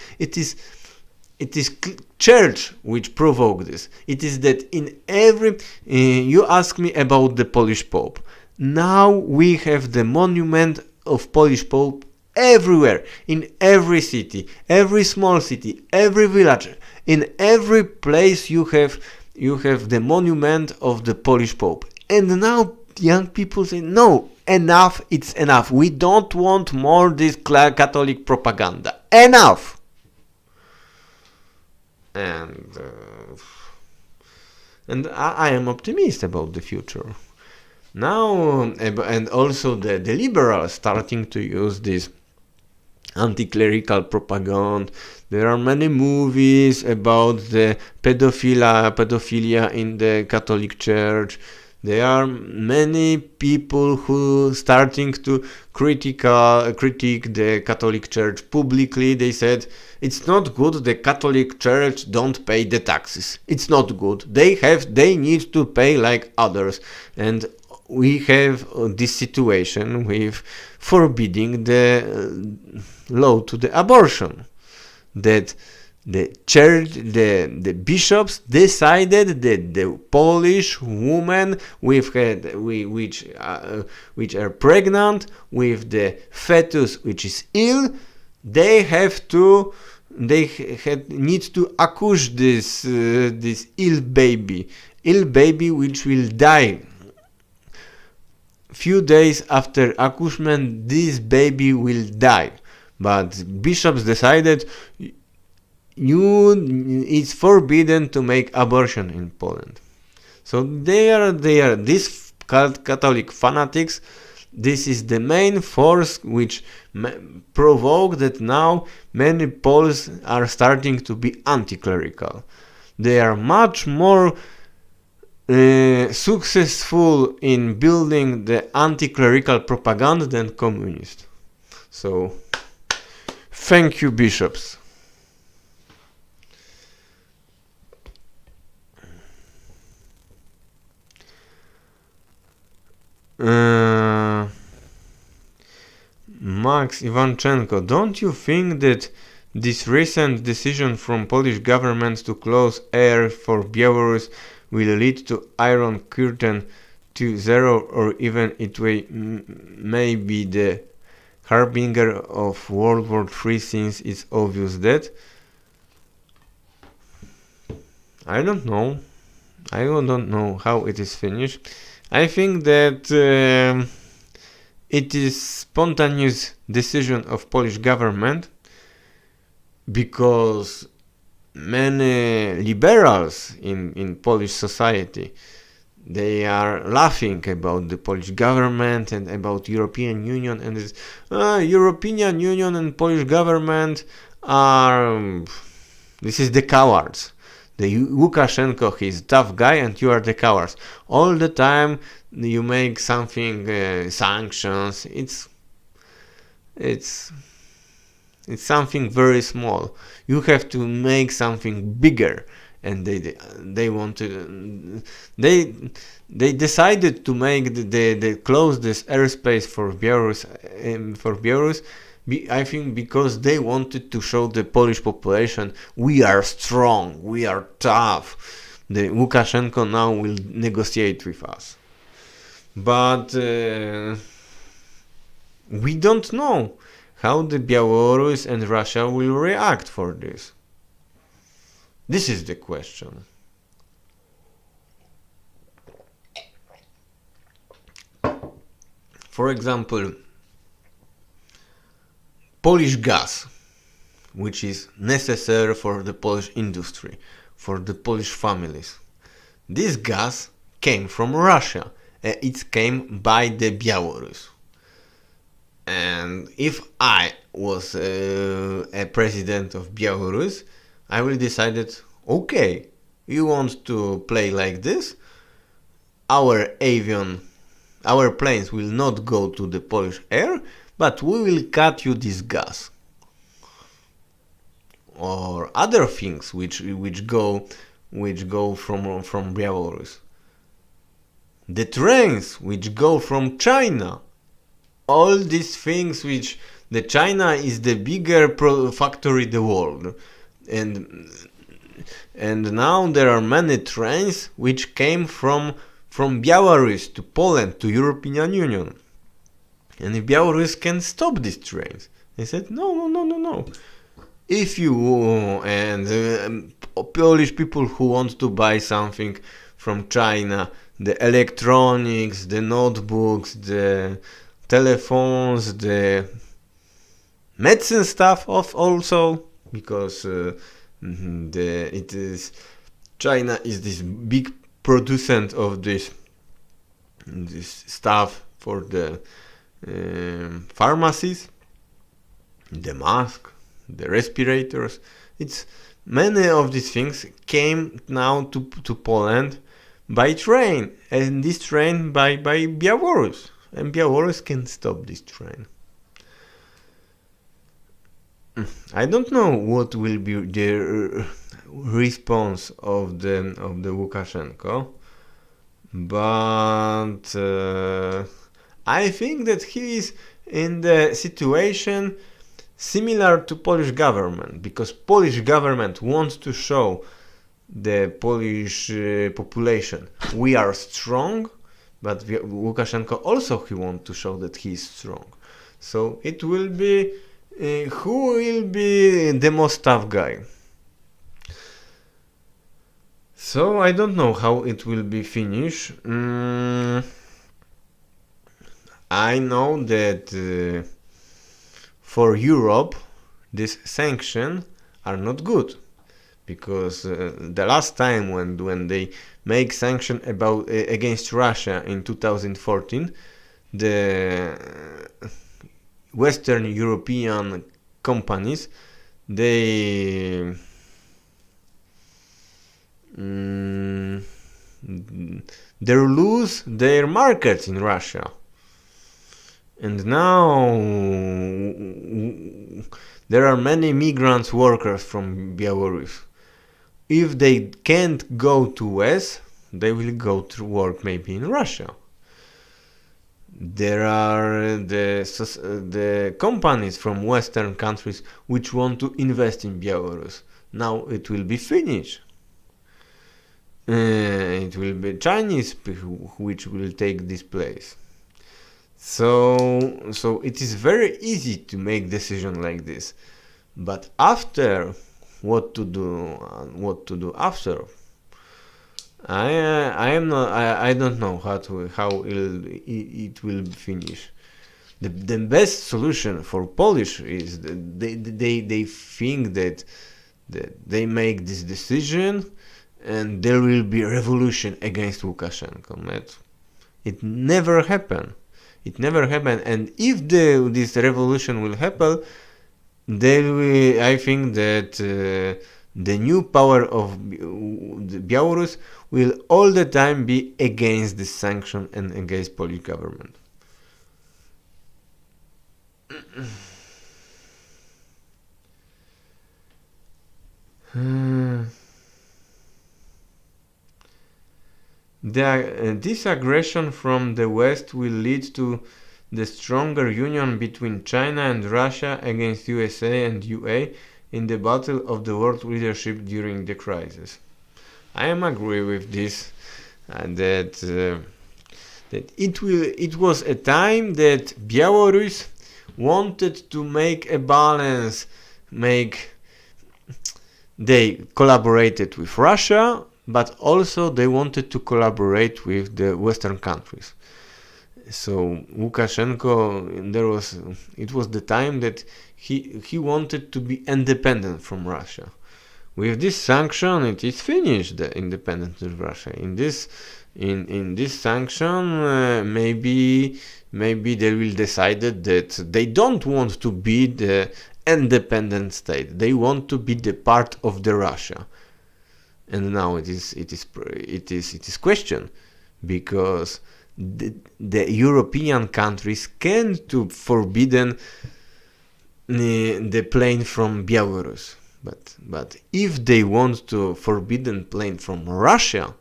A: it is church which provoked this. It is that in every you ask me about the Polish Pope. Now we have the monument of Polish Pope everywhere, in every city, every small city, every village, in every place you have the monument of the Polish Pope. And now young people say, no, enough, it's enough. We don't want more this Catholic propaganda. Enough! And I am optimistic about the future. Now, and also the liberals starting to use this anti-clerical propaganda. There are many movies about the pedophilia in the Catholic Church. There are many people who starting to critique the Catholic Church publicly. They said it's not good the Catholic Church don't pay the taxes. It's not good. They need to pay like others. And we have this situation with forbidding the law to the abortion, that the church, the bishops decided that the Polish women which are pregnant with the fetus which is ill, they need to accouch this ill baby which will die. Few days after accouchement, this baby will die. But bishops decided it's forbidden to make abortion in Poland. So they are these Catholic fanatics. This is the main force which provoked that now many Poles are starting to be anti-clerical. They are much more successful in building the anti-clerical propaganda than communists. So, thank you, bishops. Max Ivanchenko, don't you think that this recent decision from Polish government to close air for Belarus will lead to Iron Curtain 2.0, or even it may be the harbinger of World War III, since it's obvious that? I don't know. I don't know how it is finished. I think that it is spontaneous decision of Polish government, because many liberals in Polish society, they are laughing about the Polish government and about European Union, and it's European Union and Polish government are this is the cowards. The Lukashenko, he's tough guy, and you are the cowards. All the time you make something sanctions. It's something very small. You have to make something bigger, and they wanted they decided to make the close this airspace for Belarus I think because they wanted to show the Polish population, we are strong, we are tough. The Lukashenko now will negotiate with us. But we don't know how the Belarus and Russia will react for this. This is the question. For example, Polish gas, which is necessary for the Polish industry, for the Polish families. This gas came from Russia. It came by the Belarus. And if I was a president of Belarus, I will decide, okay, you want to play like this? Our planes will not go to the Polish air, but we will cut you this gas. Or other things which go from Belarus. The trains which go from China. All these things which the China is the bigger factory in the world. and and now there are many trains which came from Belarus to Poland to European Union, and if Belarus can stop these trains, they said no. If you and Polish people who want to buy something from China, the electronics, the notebooks, the telephones, the medicine stuff of also, because it is China is this big producent of this stuff for the pharmacies, the mask, the respirators. It's many of these things came now to Poland by train, and this train by Belarus, and Belarus can stop this train. I don't know what will be the response of the Lukashenko, but I think that he is in the situation similar to Polish government, because Polish government wants to show the Polish population we are strong, but Lukashenko also he wants to show that he is strong. So it will be who will be the most tough guy. So I don't know how it will be finished. I know that for Europe these sanctions are not good, because the last time when they make sanction about against Russia in 2014, the Western European companies they lose their markets in Russia. And now there are many migrant workers from Belarus. If they can't go to West, they will go to work maybe in Russia. There are the companies from Western countries which want to invest in Belarus. Now it will be finished. It will be Chinese people which will take this place. So it is very easy to make decision like this, but after what to do after, I don't know how it will finish. The best solution for Polish is that they think that they make this decision and there will be a revolution against Lukashenko. It never happened. It never happened, and if this revolution will happen, I think that the new power of Belarus will all the time be against this sanction and against Polish government. This aggression from the West will lead to the stronger union between China and Russia against USA and UA in the battle of the world leadership during the crisis. I am agree with this, that it was a time that Belarus wanted to make a balance. They collaborated with Russia, but also they wanted to collaborate with the Western countries. So Lukashenko, it was the time that he wanted to be independent from Russia. With this sanction, it is finished, the independence of Russia. In this sanction, maybe they will decide that they don't want to be the independent state. They want to be the part of the Russia. And now it is questioned, because the European countries can't to forbidden the plane from Belarus, but if they want to forbidden plane from Russia,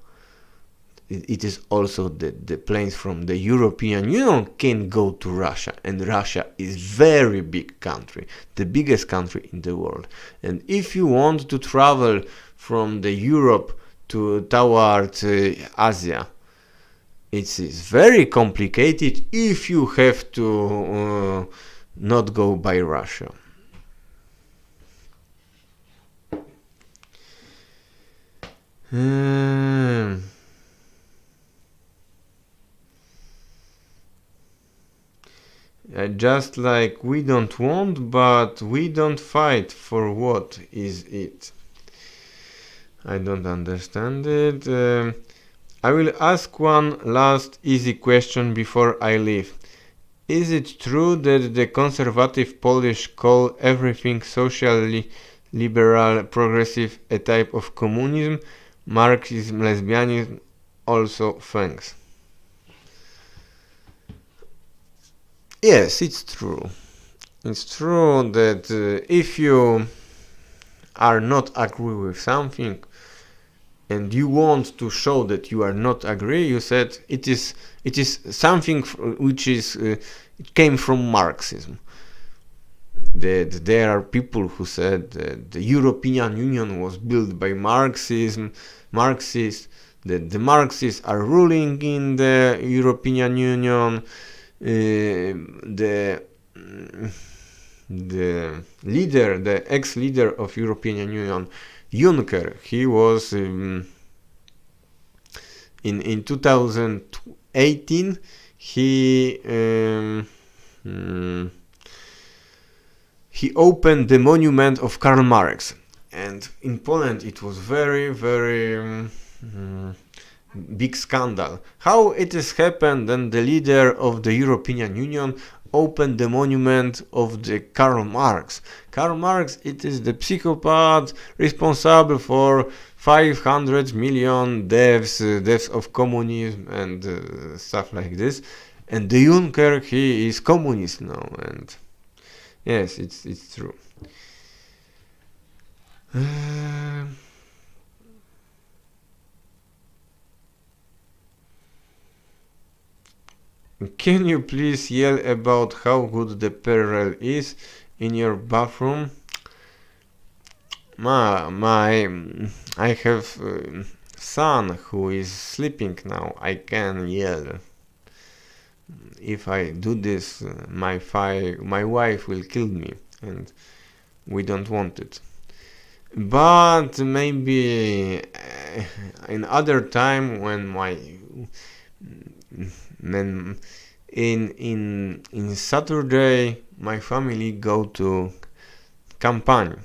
A: it is also that the planes from the European Union can go to Russia, and Russia is very big country, the biggest country in the world. And if you want to travel from the Europe towards Asia, it is very complicated if you have to not go by Russia. Just like we don't want, but we don't fight. For what is it? I don't understand it. I will ask one last easy question before I leave. Is it true that the conservative Polish call everything socially liberal, progressive a type of communism, Marxism, lesbianism? Also, thanks. Yes, it's true. It's true that if you are not agree with something and you want to show that you are not agree, you said it is something which is it came from Marxism. That there are people who said that the European Union was built by Marxists, that the Marxists are ruling in the European Union. The leader, the ex-leader of European Union, Juncker, he was in 2018. He opened the monument of Karl Marx, and in Poland it was very big scandal. How it has happened that the leader of the European Union opened the monument of the Karl Marx. Karl Marx, it is the psychopath responsible for 500 million deaths of communism and stuff like this. And the Juncker, he is communist now, and yes, it's true. Can you please yell about how good the parallel is in your bathroom? I have son who is sleeping now. I can yell. If I do this, my wife will kill me, and we don't want it. But maybe in other time when in Saturday my family go to campaign.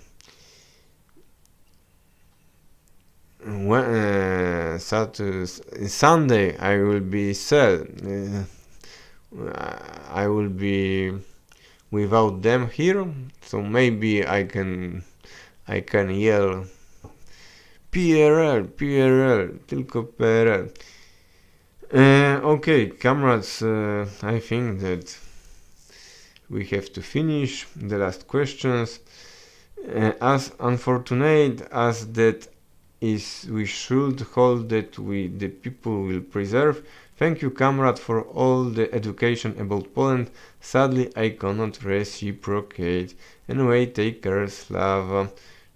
A: Sunday I will be sad. I will be without them here, so maybe I can yell PRL, tylko PRL. Okay, comrades, I think that we have to finish the last questions. As unfortunate as that is, we should hold that the people will preserve. Thank you, comrade, for all the education about Poland. Sadly, I cannot reciprocate. Anyway, take care, Slava.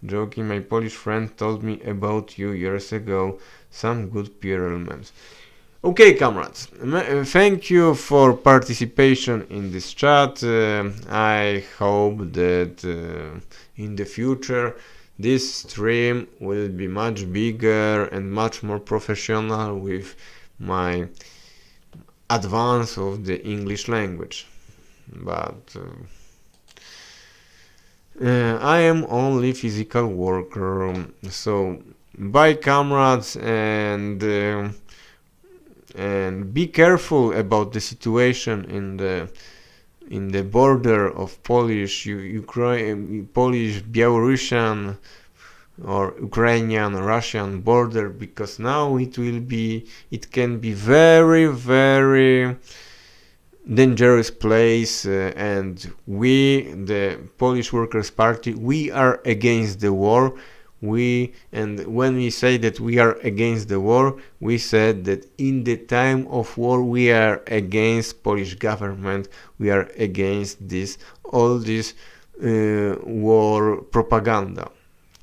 A: Joking, my Polish friend told me about you years ago. Some good PRL memes. Okay, comrades, thank you for participation in this chat. I hope that in the future this stream will be much bigger and much more professional with my advance of the English language. But I am only physical worker. So bye, comrades, and be careful about the situation in the border of Polish, Ukraine, Polish, Belarusian, or Ukrainian, Russian border, because now it can be very dangerous place, and we, the Polish Workers' Party, we are against the war. And when we say that we are against the war, we said that in the time of war we are against Polish government, we are against all this war propaganda.